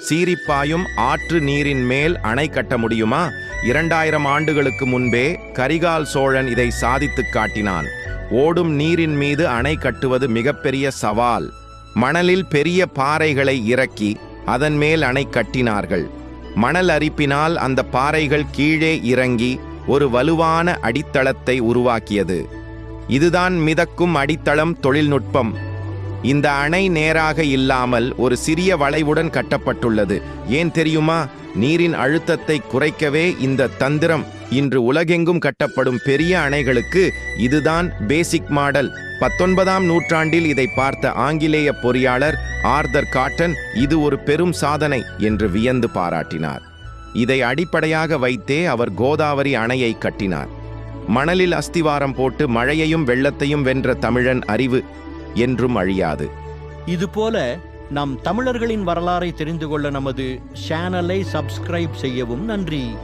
சீரிப்பாயும் ஆற்று நீரின் மேல் அணை கட்ட முடியுமா? 2000 ஆண்டுகளுக்கு முன்பே கரிகால் சோழன் இதை சாதித்துக் காட்டினான். ஓடும் நீரின் மீது அணை கட்டுவது மிகப்பெரிய சவால். மணலில் பெரிய பாறைகளை இறக்கி அதன் மேல் அணை கட்டினார்கள். மணல் அரிப்பினால் அந்த பாறைகள் கீழே இறங்கி ஒரு வலுவான அடித்தளத்தை உருவாக்கியது. இதுதான் மிதக்கும் அடித்தளம் தொழில்நுட்பம். இந்த அணை நேராக இல்லாமல் ஒரு சிறிய வளைவுடன் கட்டப்பட்டுள்ளது. ஏன் தெரியுமா? நீரின் அழுத்தத்தை குறைக்கவே இந்த தந்திரம். இன்று உலகெங்கும் கட்டப்படும் பெரிய அணைகளுக்கு இதுதான் பேசிக் மாடல். 19ஆம் நூற்றாண்டில் இதை பார்த்த ஆங்கிலேய பொறியாளர் ஆர்தர் காட்டன் இது ஒரு பெரும் சாதனை என்று வியந்து பாராட்டினார். இதை அடிப்படையாக வைத்தே அவர் கோதாவரி அணையை கட்டினார். மணலில் அஸ்திவாரம் போட்டு மழையையும் வெள்ளத்தையும் வென்ற தமிழன் அறிவு என்றும் அழியாது. இதுபோல நம் தமிழர்களின் வரலாறை தெரிந்து கொள்ள நமது சேனலை சப்ஸ்கிரைப் செய்யவும். நன்றி.